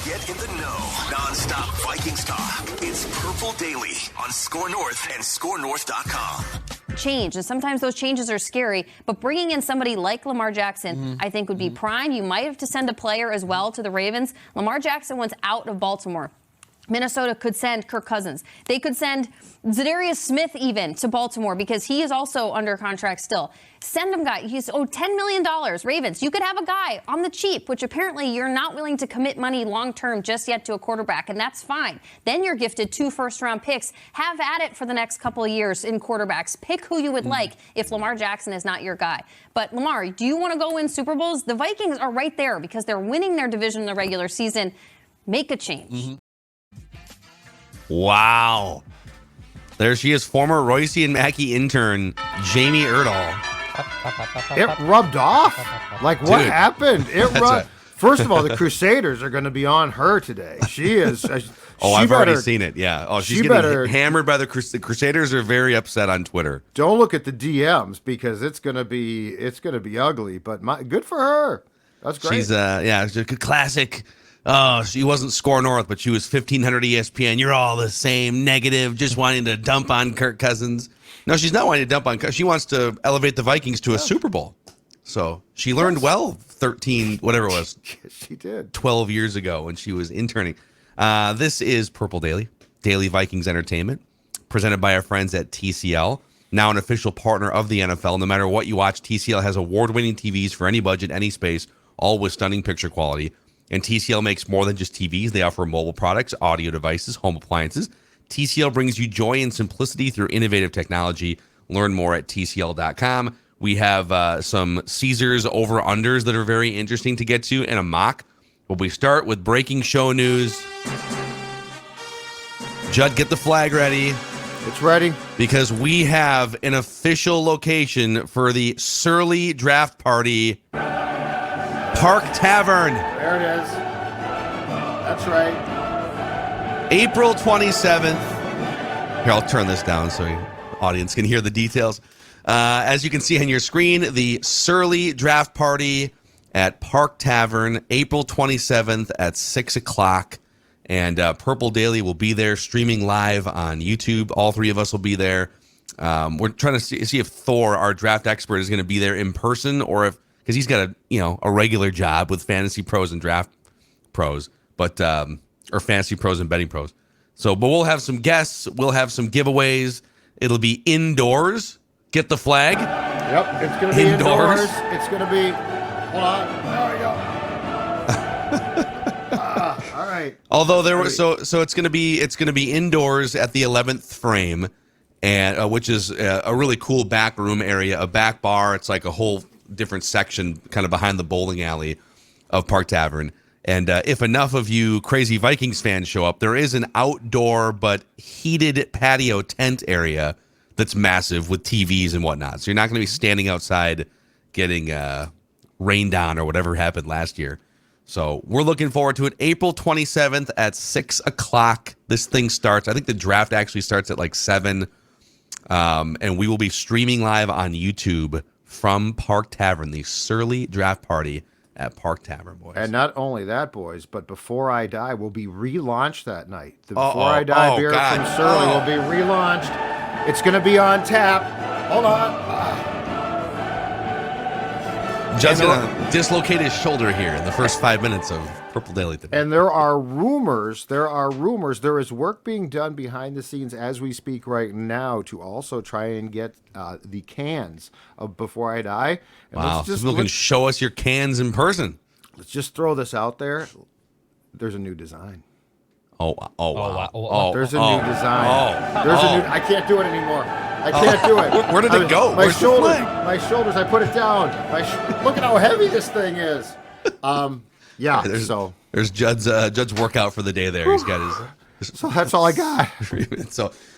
Get in the know. Non-stop Vikings talk. It's Purple Daily on Score North and ScoreNorth.com. Change, and sometimes those changes are scary, but bringing in somebody like Lamar Jackson, I think, would be prime. You might have to send a player as well to the Ravens. Lamar Jackson wants out of Baltimore. Minnesota could send Kirk Cousins. They could send Zadarius Smith even to Baltimore because he is also under contract still. Send him guy. He's owed $10 million. Ravens, you could have a guy on the cheap, which apparently you're not willing to commit money long-term just yet to a quarterback, and that's fine. Then you're gifted 2 first-round picks. Have at it for the next couple of years in quarterbacks. Pick who you would like if Lamar Jackson is not your guy. But, Lamar, do you want to go win Super Bowls? The Vikings are right there because they're winning their division in the regular season. Make a change. Wow. There she is, former Royce and Mackey intern, Jamie Erdahl. It rubbed off? Like, what happened? It rubbed. First of all, the Crusaders are going to be on her today. She is. I've already seen it. Yeah. Oh, she's getting hammered by the Crusaders. Are very upset on Twitter. Don't look at the DMs because it's going to be ugly. But good for her. That's great. She's it's a classic. Oh, she wasn't Score North, but she was 1500 ESPN. You're all the same, negative, just wanting to dump on Kirk Cousins. No, she's not wanting to dump on. She wants to elevate the Vikings to a Super Bowl. So she learned well 13, whatever it was. She did. 12 years ago when she was interning. This is Purple Daily, Daily Vikings Entertainment, presented by our friends at TCL, now an official partner of the NFL. No matter what you watch, TCL has award-winning TVs for any budget, any space, all with stunning picture quality. And TCL makes more than just TVs. They offer mobile products, audio devices, home appliances. TCL brings you joy and simplicity through innovative technology. Learn more at TCL.com. We have some Caesars over-unders that are very interesting to get to and a mock. But we start with breaking show news. Judd, get the flag ready. It's ready. Because we have an official location for the Surly Draft Party. Park Tavern. There it is. That's right. April 27th. Here, I'll turn this down so the audience can hear the details. As you can see on your screen, the Surly Draft Party at Park Tavern, April 27th at 6 o'clock. And Purple Daily will be there streaming live on YouTube. All three of us will be there. We're trying to see if Thor, our draft expert, is going to be there in person or if, because he's got a regular job with Fantasy Pros and Draft Pros, but or Fantasy Pros and Betting Pros. So, but we'll have some guests. We'll have some giveaways. It'll be indoors. Get the flag. Yep, it's going to be indoors. It's going to be. Hold on. There we go. All right. Although there was so it's going to be indoors at the 11th frame, and which is a really cool back room area, a back bar. It's like a whole different section kind of behind the bowling alley of Park Tavern. And if enough of you crazy Vikings fans show up, there is an outdoor but heated patio tent area that's massive with TVs and whatnot. So you're not going to be standing outside getting rained on or whatever happened last year. So we're looking forward to it. April 27th at 6 o'clock. This thing starts. I think the draft actually starts at like 7. And we will be streaming live on YouTube from Park Tavern, the Surly Draft Party at Park Tavern, boys. And not only that, boys, but Before I Die will be relaunched that night. The Before I Die beer from Surly will be relaunched. It's going to be on tap. Hold on. Judd's going to dislocate his shoulder here in the first 5 minutes of Purple Daily today. And there are rumors, there is work being done behind the scenes as we speak right now to also try and get the cans of Before I Die. And wow, so people can show us your cans in person. Let's just throw this out there. There's a new design. Oh, wow. There's a new design. There's a new. I can't do it anymore. I can't do it. Where did it go? My shoulders. I put it down. Look at how heavy this thing is. Yeah. There's Judd's workout for the day. There, he's got his. So that's all I got.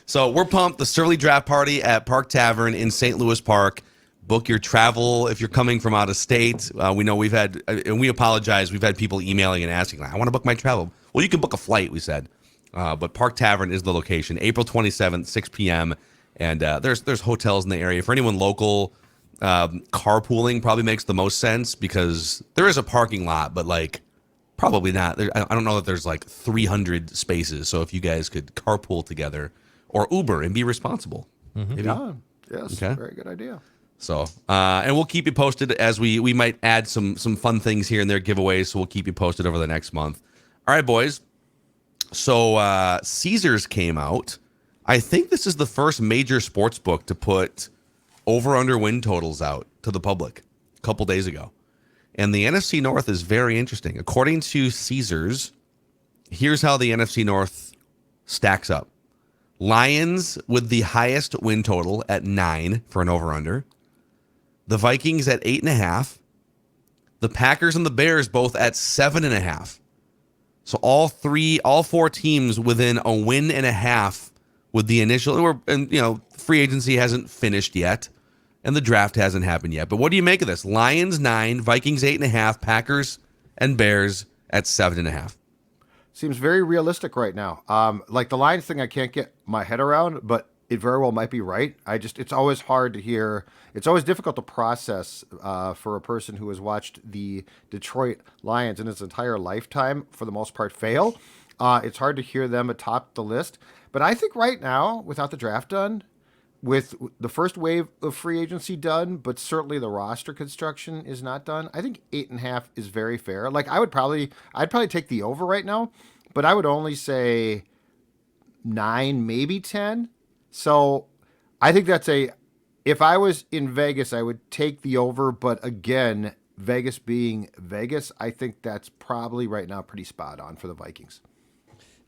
So we're pumped. The Surly Draft Party at Park Tavern in St. Louis Park. Book your travel if you're coming from out of state. We know we've had, and we apologize. We've had people emailing and asking, I want to book my travel. Well, you can book a flight, we said. But Park Tavern is the location. April 27th, 6 p.m. And there's hotels in the area. For anyone local, carpooling probably makes the most sense because there is a parking lot, but like Probably not. I don't know that there's like 300 spaces. So if you guys could carpool together or Uber and be responsible. Maybe. Yeah. Yes. Okay. Very good idea. So, and we'll keep you posted as we might add some fun things here and there, giveaways. So we'll keep you posted over the next month. All right, boys. So Caesars came out. I think this is the first major sports book to put over-under win totals out to the public a couple days ago. And the NFC North is very interesting. According to Caesars, here's how the NFC North stacks up. Lions with the highest win total at 9 for an over-under. The Vikings at 8.5. The Packers and the Bears both at 7.5. So all four teams within a win and a half with the initial, and free agency hasn't finished yet, and the draft hasn't happened yet. But what do you make of this? Lions 9, Vikings 8.5, Packers and Bears at 7.5. Seems very realistic right now. Like the Lions thing, I can't get my head around, but it very well might be right. It's always hard to hear. It's always difficult to process for a person who has watched the Detroit Lions in its entire lifetime, for the most part, fail. It's hard to hear them atop the list. But I think right now, without the draft done, with the first wave of free agency done, but certainly the roster construction is not done, I think 8.5 is very fair. Like I'd probably take the over right now, but I would only say 9, maybe 10. So I think if I was in Vegas, I would take the over. But again, Vegas being Vegas, I think that's probably right now pretty spot on for the Vikings.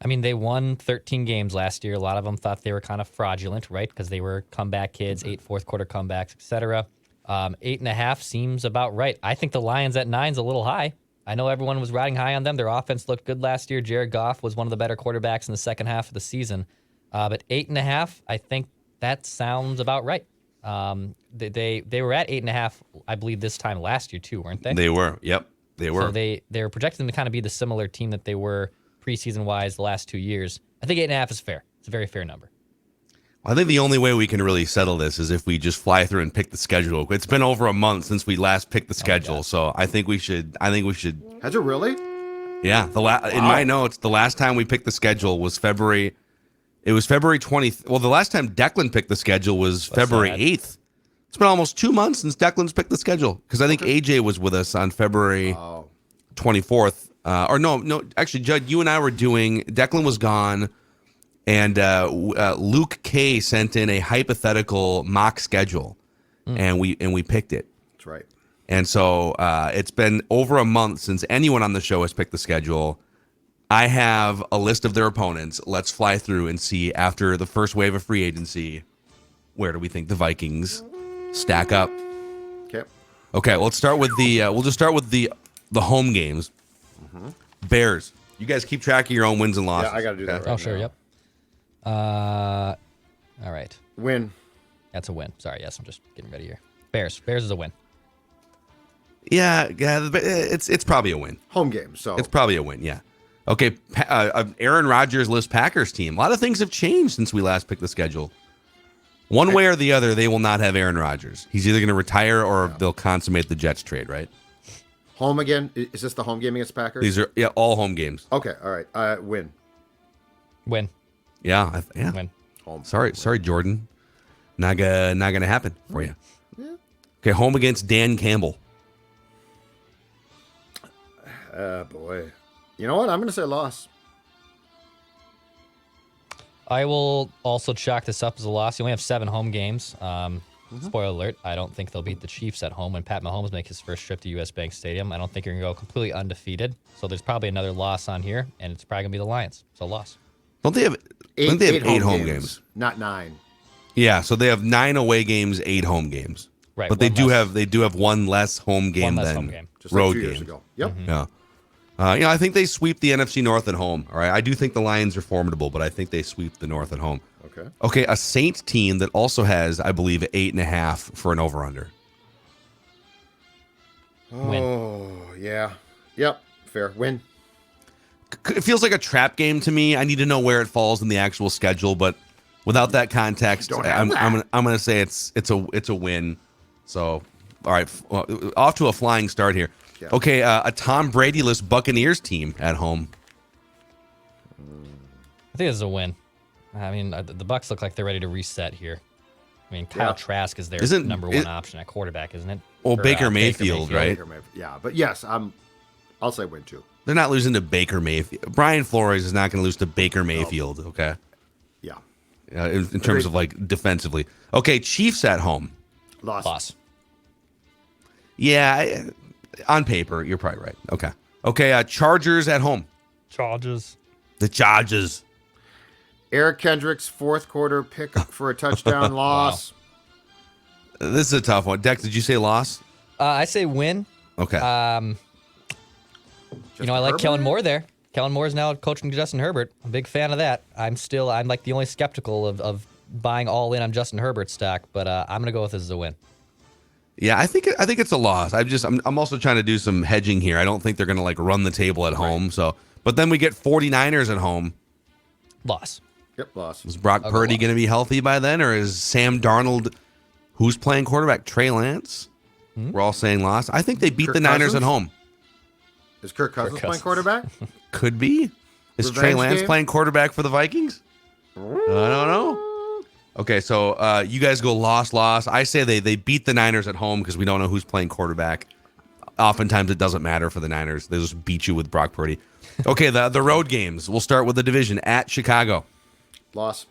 I mean, they won 13 games last year. A lot of them thought they were kind of fraudulent, right? Because they were comeback kids, 8 fourth quarter comebacks, etc. 8.5 seems about right. I think the Lions at 9 is a little high. I know everyone was riding high on them. Their offense looked good last year. Jared Goff was one of the better quarterbacks in the second half of the season. But 8.5, I think that sounds about right. They were at 8.5, I believe, this time last year too, weren't they? They were. Yep, they were. So they were projecting to kind of be the similar team that they were preseason wise the last 2 years. I think 8.5 is fair. It's a very fair number. I think the only way we can really settle this is if we just fly through and pick the schedule. It's been over a month since we last picked the schedule, so I think we should. Has it really? Yeah. In my notes, the last time we picked the schedule was February. It was February 20th. Well, the last time Declan picked the schedule was February 8th. It's been almost 2 months since Declan's picked the schedule because I think AJ was with us on February 24th. Or no, actually, Judd, you and I were Declan was gone, and Luke K sent in a hypothetical mock schedule, and we picked it. That's right. And so it's been over a month since anyone on the show has picked the schedule. I have a list of their opponents. Let's fly through and see after the first wave of free agency, where do we think the Vikings stack up? Okay. Let's start with we'll just start with the home games. Mm-hmm. Bears. You guys keep track of your own wins and losses. Yeah, I got to do that. Right sure. now. Yep. All right. Win. That's a win. Sorry. Yes, I'm just getting ready here. Bears is a win. Yeah. It's probably a win. Home game. So it's probably a win. Yeah. Okay, Aaron Rodgers list Packers team. A lot of things have changed since we last picked the schedule. One way or the other, they will not have Aaron Rodgers. He's either going to retire or they'll consummate the Jets trade, right? Home again? Is this the home game against Packers? These are all home games. Okay, all right. Win. Yeah. Win. Home. Sorry, Jordan. Not gonna happen for you. Yeah. Okay, home against Dan Campbell. Boy. You know what? I'm going to say loss. I will also chalk this up as a loss. You only have 7 home games. Spoiler alert, I don't think they'll beat the Chiefs at home when Pat Mahomes makes his first trip to US Bank Stadium. I don't think you're going to go completely undefeated. So there's probably another loss on here, and it's probably going to be the Lions. So loss. Don't they have 8 home games? Not 9. Yeah, so they have 9 away games, 8 home games. Right. But they do have one less home game than Just road like 2 games. years ago. Yep. Mm-hmm. Yeah. I think they sweep the NFC North at home. All right. I do think the Lions are formidable, but I think they sweep the North at home. Okay. A Saints team that also has, I believe, 8.5 for an over/under. Oh, yeah. Yep. Fair. Win. It feels like a trap game to me. I need to know where it falls in the actual schedule, but without that context, I'm going to say it's a win. So, all right, off to a flying start here. Yeah. Okay, a Tom Brady-less Buccaneers team at home. I think this is a win. I mean, the Bucs look like they're ready to reset here. I mean, Kyle Trask is their number one option at quarterback, isn't it? Well, Or, Baker Mayfield, right? Yeah, but yes, I'll say win too. They're not losing to Baker Mayfield. Brian Flores is not going to lose to Baker Mayfield, okay? Yeah. In terms of, like, defensively. Okay, Chiefs at home. Loss. Yeah, on paper, you're probably right. Okay, Chargers at home. Chargers. The Chargers. Eric Kendricks, fourth quarter pick for a touchdown. Loss. This is a tough one. Dex, did you say loss? I say win. Okay. I like Kellen Moore there. Kellen Moore is now coaching Justin Herbert. I'm a big fan of that. I'm like the only skeptical of buying all in on Justin Herbert's stock, but I'm going to go with this as a win. Yeah, I think it's a loss. I'm also trying to do some hedging here. I don't think they're going to like run the table at home. So, but then we get 49ers at home. Loss. Yep, loss. Is Brock Purdy going to be healthy by then, or is Sam Darnold, who's playing quarterback, Trey Lance? We're all saying loss. I think they beat Kirk the Niners Cousins? at home. Is Kirk Cousins playing quarterback? Could be. Is Revenge Trey Lance game? playing quarterback for the Vikings? I don't know. Okay, so you guys go loss. I say they beat the Niners at home because we don't know who's playing quarterback. Oftentimes it doesn't matter for the Niners. They just beat you with Brock Purdy. Okay, the road games. We'll start with the division at Chicago. Loss.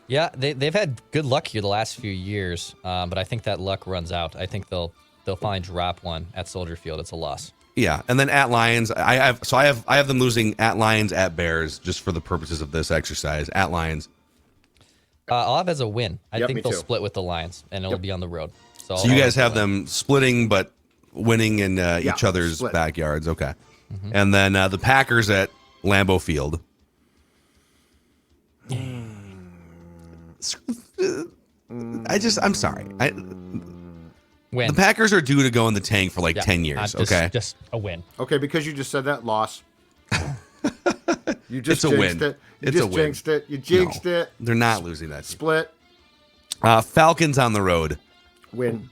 Yeah, they've had good luck here the last few years, but I think that luck runs out. I think they'll finally drop one at Soldier Field. It's a loss. Yeah, and then at Lions, I have them losing at Lions, at Bears, just for the purposes of this exercise. At Lions. I'll have as a win. I Yep, think me they'll too. split with the Lions, and it'll be on the road. So So you guys have them splitting but winning in each other's split. backyards. Okay. And then the Packers at Lambeau Field. I'm sorry. win. The Packers are due to go in the tank for like Yeah, 10 years, just, Just a win. Okay, because you just said that, loss. You just It's a jinxed win. it. You It's a just win. jinxed it. You jinxed No, it. They're not losing that. Split. Falcons on the road Win.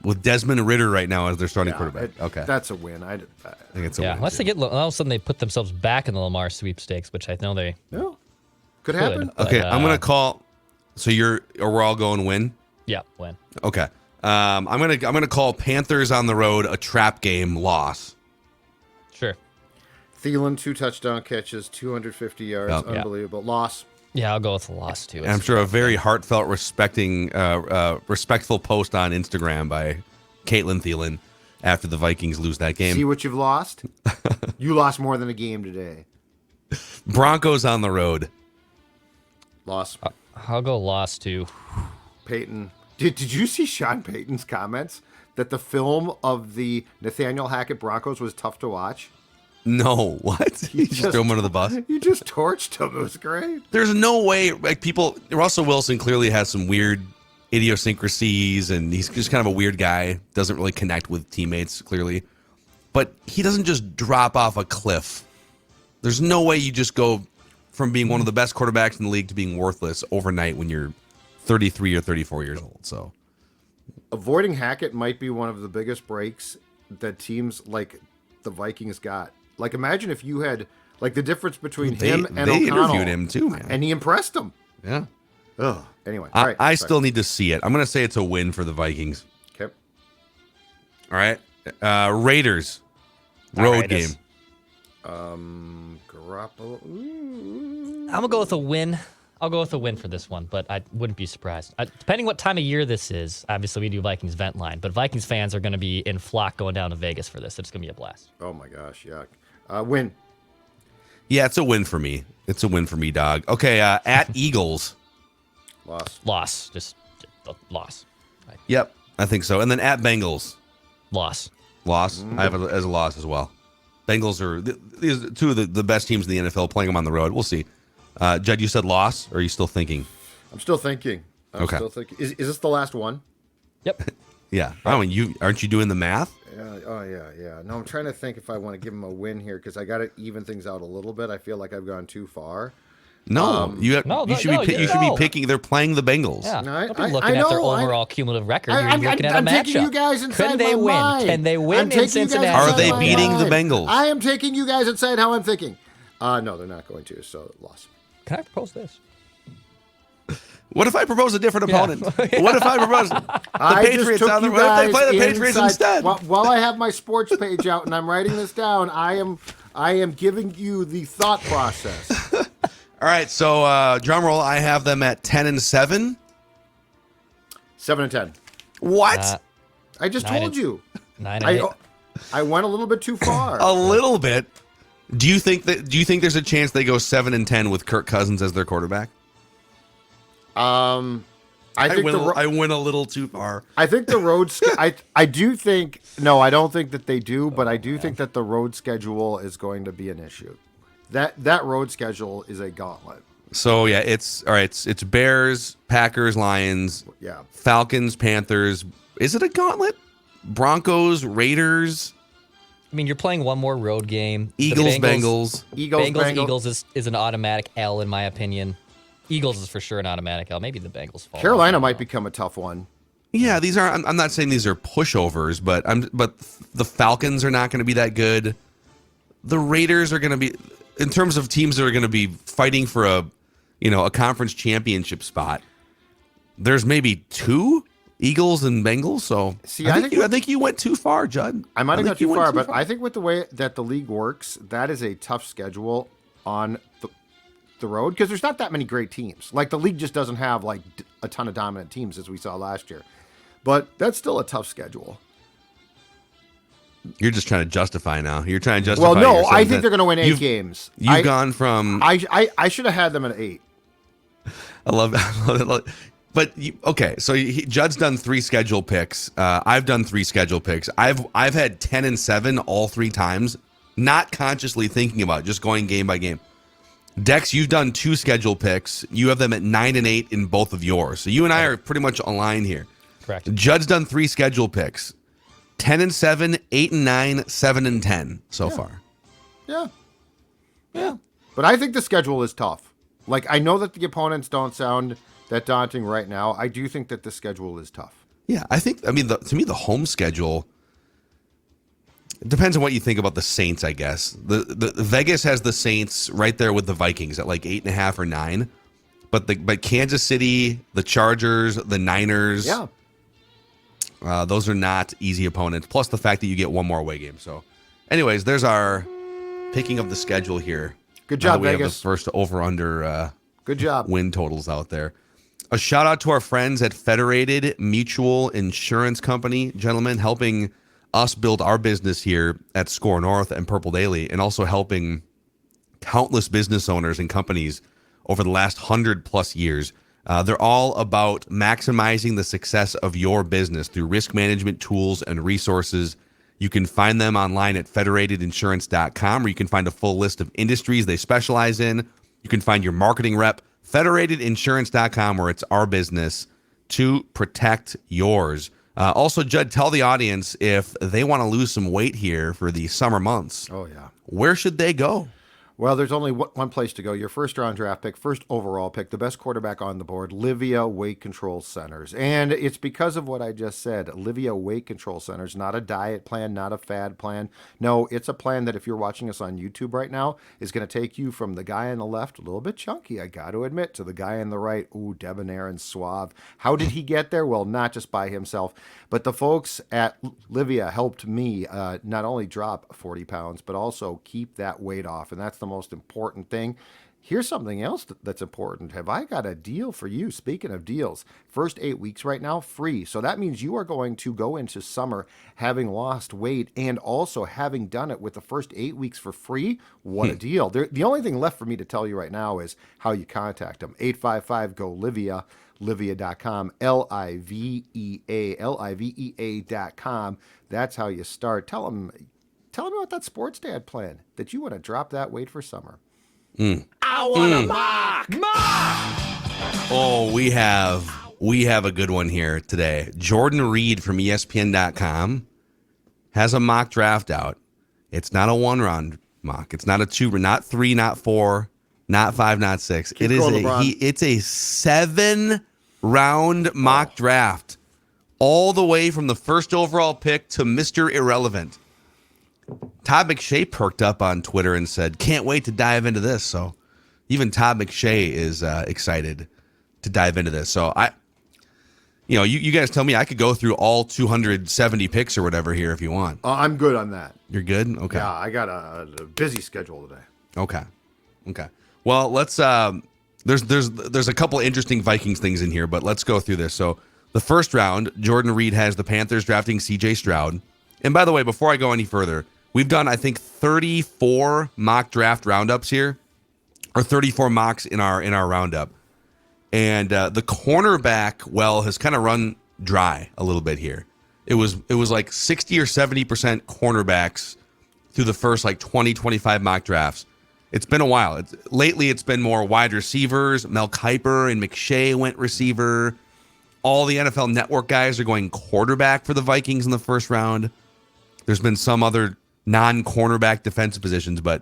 with Desmond Ridder right now as their starting Yeah, quarterback. Okay. That's a win. I I think it's a Yeah, win. unless they get all of a sudden they put themselves back in the Lamar sweepstakes, which I know they no. Could happen. But, Okay, I'm going to call. So we're all going win? Yeah, win. Okay. I'm gonna call Panthers on the road a trap game loss. Sure. Thielen, 2 touchdown catches, 250 yards. Yep. Yeah. Unbelievable. Loss. Yeah, I'll go with the loss too. And I'm sure a very heartfelt, respectful post on Instagram by Caitlin Thielen after the Vikings lose that game. See what you've lost? You lost more than a game today. Broncos on the road. Loss. I'll go loss too. Peyton. Did you see Sean Payton's comments that the film of the Nathaniel Hackett Broncos was tough to watch? No, what? You just throw him under the bus? You just torched him. It was great. There's no way, like Russell Wilson clearly has some weird idiosyncrasies and he's just kind of a weird guy. Doesn't really connect with teammates, clearly. But he doesn't just drop off a cliff. There's no way you just go from being one of the best quarterbacks in the league to being worthless overnight when you're 33 or 34 years old. So Avoiding Hackett might be one of the biggest breaks that teams like the Vikings got. Like, imagine if you had, like, the difference between him and they O'Connell. interviewed him too, man. And he impressed them. Yeah. Ugh. Anyway, all right. I sorry. still need to see it. I'm going to say it's a win for the Vikings. Okay. All right. Raiders. Road Raiders. game. Garoppolo. I'm gonna go with a win. I'll go with a win for this one, but I wouldn't be surprised. Depending what time of year this is, obviously we do Vikings vent line, but Vikings fans are going to be in flock going down to Vegas for this. It's going to be a blast. Oh, my gosh. Yuck. Win. Yeah, it's a win for me. It's a win for me, dog. Okay, at Eagles. Loss. Loss. Just loss. Yep, I think so. And then at Bengals. Loss. Loss. I have it as a loss as well. Bengals are these are two of the best teams in the NFL playing them on the road. We'll see. Judd, you said loss, or are you still thinking? I'm still thinking. Okay. Still thinking. Is this the last one? Yep. Yeah. Oh, and aren't you doing the math? Yeah. Oh, yeah. No, I'm trying to think if I want to give him a win here because I got to even things out a little bit. I feel like I've gone too far. No, you should be picking. They're playing the Bengals. Yeah. No, Don't be looking at their overall cumulative record. You're looking at a I'm matchup. taking you guys inside Can they my win? mind. Can they win I'm taking in Cincinnati? you guys Are they inside my beating the mind. Bengals? I am taking you guys inside how I'm thinking. No, they're not going to. So loss. Can I propose this? What if I propose a different opponent? What if I propose the I just Patriots? took What you if they guys play the Patriots inside- instead? While I have my sports page out and I'm writing this down, I am giving you the thought process. All right, so drum roll. I have them at 10-7. 7-10. What? I just 9 told you. 9-8. I went a little bit too far. A little bit. Do you think there's a chance they go 7-10 with Kirk Cousins as their quarterback? I think I went a little too far. I think the road. I do think. No, I don't think that they do. But I do think that the road schedule is going to be an issue. That road schedule is a gauntlet. So yeah, it's all right. It's Bears, Packers, Lions, Yeah. Falcons, Panthers. Is it a gauntlet? Broncos, Raiders, I mean, you're playing one more road game. The Eagles, Bengals. Eagles is an automatic L in my opinion. Eagles is for sure an automatic L. Maybe the Bengals fall. Carolina might become a tough one. Yeah, these are. I'm not saying these are pushovers, but the Falcons are not going to be that good. The Raiders are going to be, in terms of teams that are going to be fighting for a conference championship spot. There's maybe two Eagles and Bengals. So I think you went too far, Judd. I might have gone too far, but I think with the way that the league works, that is a tough schedule on the road because there's not that many great teams. Like the league just doesn't have like a ton of dominant teams as we saw last year. But that's still a tough schedule. You're just trying to justify now. You're trying to justify. Well, no, yourself I think they're going to win 8 games. You've gone from. I should have had them at 8. I love it. But okay, so Judd's done 3 schedule picks. I've done 3 schedule picks. I've had 10-7 all 3 times, not consciously thinking about it, just going game by game. Dex, you've done 2 schedule picks. You have them at 9-8 in both of yours. So you and I are pretty much aligned here. Correct. Judd's done 3 schedule picks: 10-7, 8-9, 7-10 so far. Yeah. But I think the schedule is tough. Like I know that the opponents don't sound that daunting right now. I do think that the schedule is tough. Yeah, to me, the home schedule. It depends on what you think about the Saints, I guess. The Vegas has the Saints right there with the Vikings at like 8.5 or 9, but Kansas City, the Chargers, the Niners, those are not easy opponents. Plus the fact that you get one more away game. So, anyways, there's our picking of the schedule here. Good job, we Vegas. have the first over/under. Good job. Win totals out there. A shout out to our friends at Federated Mutual Insurance Company, gentlemen, helping us build our business here at Score North and Purple Daily, and also helping countless business owners and companies over the last 100+ years. They're all about maximizing the success of your business through risk management tools and resources. You can find them online at federatedinsurance.com, where you can find a full list of industries they specialize in. You can find your marketing rep, federatedinsurance.com, where it's our business to protect yours. Also, Judd, tell the audience if they want to lose some weight here for the summer months. Oh, yeah. Where should they go? Well, there's only one place to go. Your first round draft pick, first overall pick, the best quarterback on the board, Livia Weight Control Centers. And it's because of what I just said. Livia Weight Control Centers, not a diet plan, not a fad plan. No, it's a plan that if you're watching us on YouTube right now, is going to take you from the guy on the left, a little bit chunky, I got to admit, to the guy on the right, ooh, debonair and suave. How did he get there? Well, not just by himself, but the folks at Livia helped me not only drop 40 pounds, but also keep that weight off. And that's the most important thing. Here's something else that's important. Have I got a deal for you? Speaking of deals, first 8 weeks right now, free. So that means you are going to go into summer having lost weight and also having done it with the first 8 weeks for free. What a deal. The only thing left for me to tell you right now is how you contact them. 855-GO-LIVIA, Livia.com, Livea, Livea.com. That's how you start. Tell them about that sports dad plan that you want to drop that weight for summer. I want a mock. Oh, we have a good one here today. Jordan Reed from ESPN.com has a mock draft out. It's not a 1-round mock. It's not a 2, not 3, not 4. Not 5, not 6. It is going, it's a 7-round mock draft, all the way from the first overall pick to Mr. Irrelevant. Todd McShay perked up on Twitter and said, "Can't wait to dive into this." So even Todd McShay is excited to dive into this. So you guys tell me, I could go through all 270 picks or whatever here if you want. I'm good on that. You're good? Okay. Yeah, I got a busy schedule today. Okay. Well, let's there's a couple interesting Vikings things in here, but let's go through this. So the first round, Jordan Reed has the Panthers drafting CJ Stroud. And by the way, before I go any further, we've done, I think, 34 mock draft roundups here, or 34 mocks in our roundup. And the cornerback well has kind of run dry a little bit here. It was like 60 or 70% cornerbacks through the first like 20, 25 mock drafts. It's been a while. Lately, it's been more wide receivers. Mel Kiper and McShay went receiver. All the NFL Network guys are going quarterback for the Vikings in the first round. There's been some other non-cornerback defensive positions, but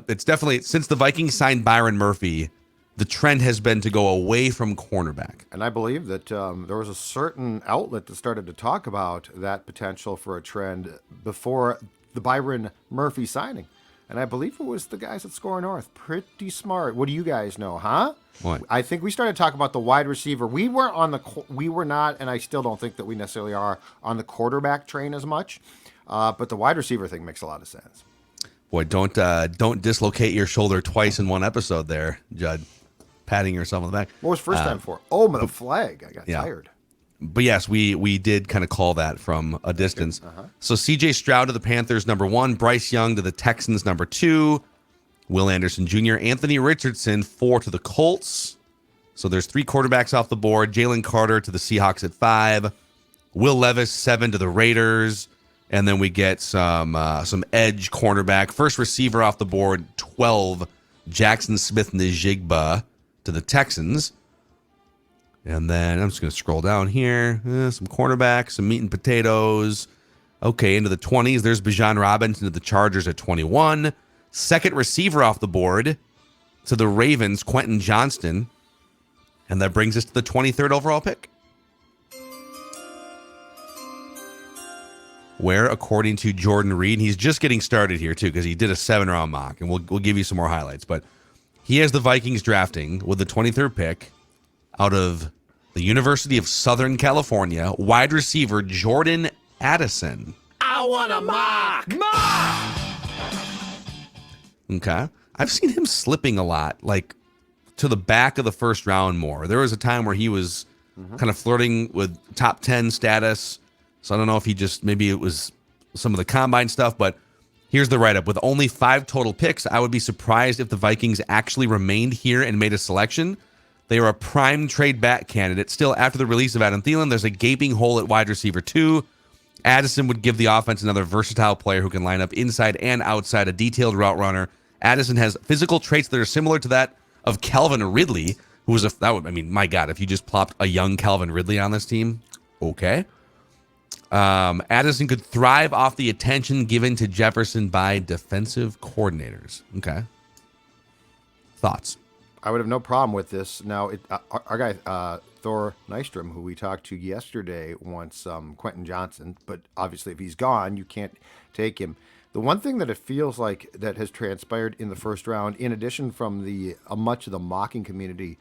it's definitely, since the Vikings signed Byron Murphy, the trend has been to go away from cornerback. And I believe that there was a certain outlet that started to talk about that potential for a trend before the Byron Murphy signing. And I believe it was the guys at Score North. Pretty smart. What do you guys know, huh? What? I think we started talking about the wide receiver. We were not, and I still don't think that we necessarily are on the quarterback train as much. But the wide receiver thing makes a lot of sense. Boy, don't dislocate your shoulder twice in one episode there, Judd. Patting yourself on the back. What was first time for? Oh, but a flag. I got tired. But yes, we did kind of call that from a distance. So CJ Stroud to the Panthers, number 1. Bryce Young to the Texans, number 2. Will Anderson Jr., Anthony Richardson, 4 to the Colts. So there's 3 quarterbacks off the board. Jalen Carter to the Seahawks at 5. Will Levis, 7 to the Raiders. And then we get some edge cornerback. First receiver off the board, 12. Jackson Smith-Njigba to the Texans. And then I'm just going to scroll down here. Some cornerbacks, some meat and potatoes. Okay, into the 20s. There's Bijan Robinson to the Chargers at 21. Second receiver off the board to the Ravens, Quentin Johnston. And that brings us to the 23rd overall pick, where, according to Jordan Reed, he's just getting started here, too, because he did a 7-round mock, and we'll give you some more highlights. But he has the Vikings drafting with the 23rd pick out of the University of Southern California, wide receiver Jordan Addison. I want a mock! Okay. I've seen him slipping a lot, like to the back of the first round more. There was a time where he was kind of flirting with top 10 status. So I don't know if maybe it was some of the combine stuff, but here's the write-up. With only 5 total picks, I would be surprised if the Vikings actually remained here and made a selection. They are a prime trade back candidate. Still, after the release of Adam Thielen, there's a gaping hole at wide receiver 2. Addison would give the offense another versatile player who can line up inside and outside, a detailed route runner. Addison has physical traits that are similar to that of Calvin Ridley, who was my God, if you just plopped a young Calvin Ridley on this team, okay. Addison could thrive off the attention given to Jefferson by defensive coordinators. Okay. Thoughts? I would have no problem with this. Now, our guy, Thor Nystrom, who we talked to yesterday, wants Quentin Johnson, but obviously if he's gone, you can't take him. The one thing that it feels like that has transpired in the first round, in addition from much of the mocking community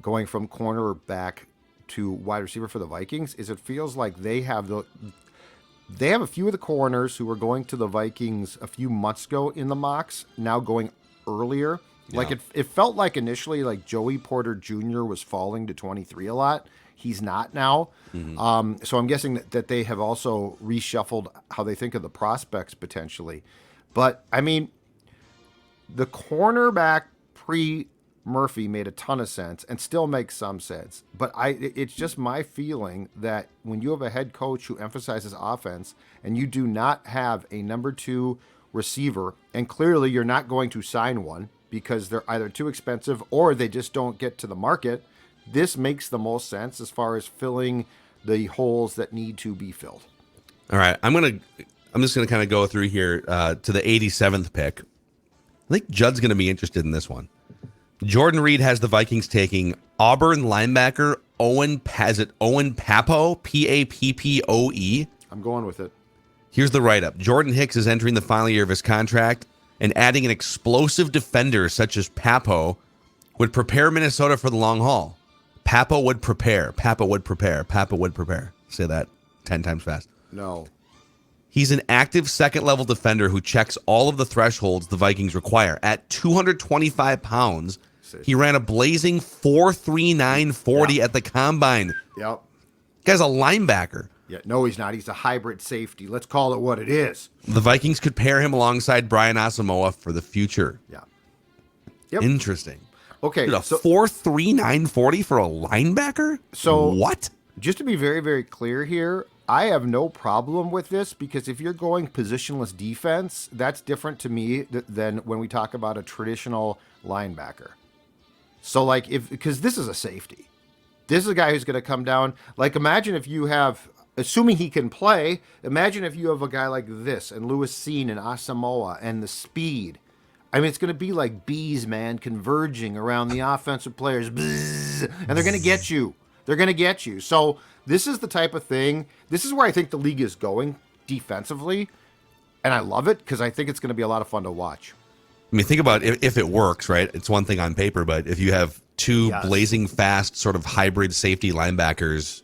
going from cornerback to wide receiver for the Vikings, is it feels like they have a few of the corners who were going to the Vikings a few months ago in the mocks, now going earlier. Yeah. Like it felt like initially like Joey Porter Jr. was falling to 23 a lot. He's not now. Mm-hmm. So I'm guessing that they have also reshuffled how they think of the prospects potentially. But I mean, the cornerback pre-Murphy made a ton of sense and still makes some sense. But it's just my feeling that when you have a head coach who emphasizes offense and you do not have a number 2 receiver, and clearly you're not going to sign one because they're either too expensive or they just don't get to the market, this makes the most sense as far as filling the holes that need to be filled. All right, I'm just gonna kind of go through here to the 87th pick. I think Judd's gonna be interested in this one. Jordan Reed has the Vikings taking Auburn linebacker Owen Pappoe, Pappoe. I'm going with it. Here's the write-up. Jordan Hicks is entering the final year of his contract, and adding an explosive defender such as Pappoe would prepare Minnesota for the long haul. Pappoe would prepare. Pappoe would prepare. Pappoe would prepare. Say that 10 times fast. No. He's an active second-level defender who checks all of the thresholds the Vikings require. At 225 pounds, he ran a blazing 4.39 40 at the combine. Yep. Guy's a linebacker. Yeah, no, he's not. He's a hybrid safety. Let's call it what it is. The Vikings could pair him alongside Brian Asamoah for the future. Yeah. Yep. Interesting. Okay. Dude, a 4.39 40 for a linebacker? So what? Just to be very, very clear here, I have no problem with this because if you're going positionless defense, that's different to me than when we talk about a traditional linebacker. So, like, because this is a safety. This is a guy who's going to come down. Like, imagine if you have, assuming he can play, imagine if you have a guy like this and Lewis Seen and Asamoah and the speed. I mean, it's going to be like bees, man, converging around the offensive players. Bzzz, and they're going to get you. They're going to get you. So this is the type of thing. This is where I think the league is going defensively. And I love it because I think it's going to be a lot of fun to watch. I mean, think about if it works, right? It's one thing on paper, but if you have two blazing fast sort of hybrid safety linebackers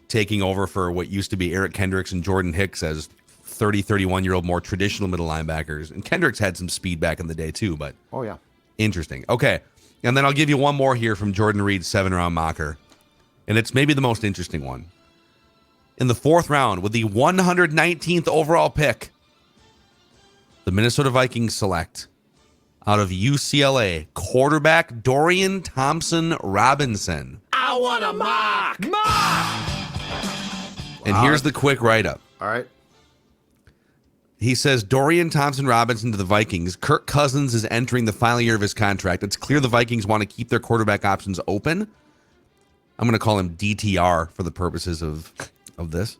taking over for what used to be Eric Kendricks and Jordan Hicks as 30, 31-year-old more traditional middle linebackers. And Kendricks had some speed back in the day too, but oh yeah, interesting. Okay, and then I'll give you one more here from Jordan Reed's 7-round mocker, and it's maybe the most interesting one. In the 4th round, with the 119th overall pick, the Minnesota Vikings select out of UCLA quarterback Dorian Thompson-Robinson. I want a mock. And here's the quick write-up. all right. He says Dorian Thompson-Robinson to the Vikings. Kirk Cousins is entering the final year of his contract. It's clear the Vikings want to keep their quarterback options open. I'm going to call him DTR for the purposes of this.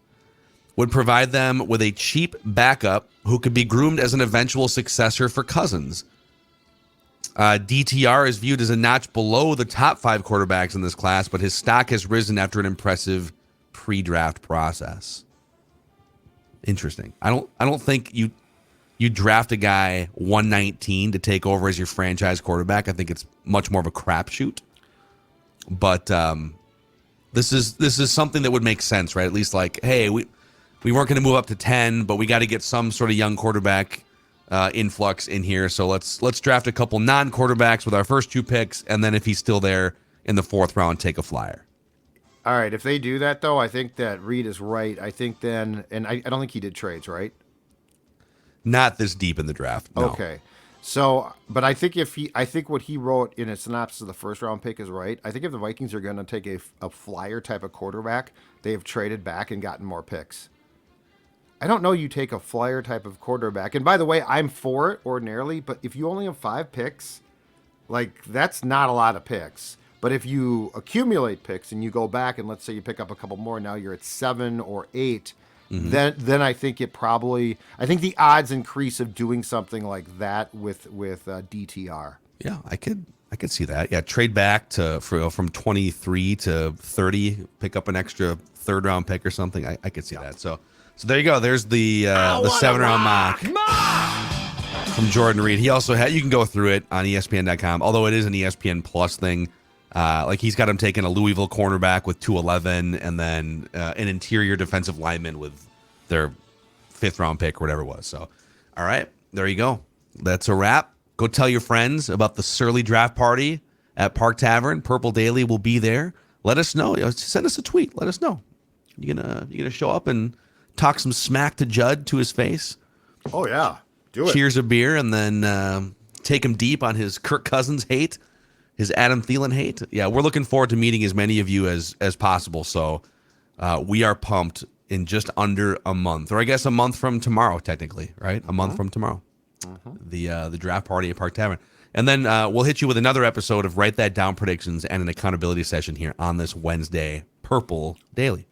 Would provide them with a cheap backup who could be groomed as an eventual successor for Cousins. DTR is viewed as a notch below the top 5 quarterbacks in this class, but his stock has risen after an impressive pre-draft process. Interesting. I don't think you draft a guy 119 to take over as your franchise quarterback. I think it's much more of a crapshoot. But this is something that would make sense, right? At least like, hey, we weren't going to move up to 10, but we got to get some sort of young quarterback influx in here. So let's draft a couple non-quarterbacks with our first 2 picks, and then if he's still there in the 4th round, take a flyer. All right, if they do that, though, I think that Reed is right. I think then, and I don't think he did trades, right? Not this deep in the draft. No. Okay. So, but I think I think what he wrote in a synopsis of the 1st round pick is right. I think if the Vikings are going to take a flyer type of quarterback, they have traded back and gotten more picks. I don't know you take a flyer type of quarterback. And by the way, I'm for it ordinarily, but if you only have 5 picks, like that's not a lot of picks. But if you accumulate picks and you go back and let's say you pick up a couple more, now you're at 7 or 8, then I think I think the odds increase of doing something like that with DTR. Yeah, I could see that. Yeah, trade back from 23 to 30, pick up an extra 3rd round pick or something. I could see that. So there you go. There's the 7-round mock from Jordan Reed. He also had, you can go through it on ESPN.com, although it is an ESPN Plus thing. Like he's got him taking a Louisville cornerback with 211 and then an interior defensive lineman with their 5th round pick or whatever it was. So, all right, there you go. That's a wrap. Go tell your friends about the Surly Draft Party at Park Tavern. Purple Daily will be there. Let us know. Send us a tweet. Let us know. You gonna show up and talk some smack to Judd to his face? Oh yeah, do it. Cheers a beer and then take him deep on his Kirk Cousins hate. His Adam Thielen hate. Yeah, we're looking forward to meeting as many of you as possible. So we are pumped in just under a month, or I guess a month from tomorrow, technically, right? A month from tomorrow. The draft party at Park Tavern. And then we'll hit you with another episode of Write That Down predictions and an accountability session here on this Wednesday, Purple Daily.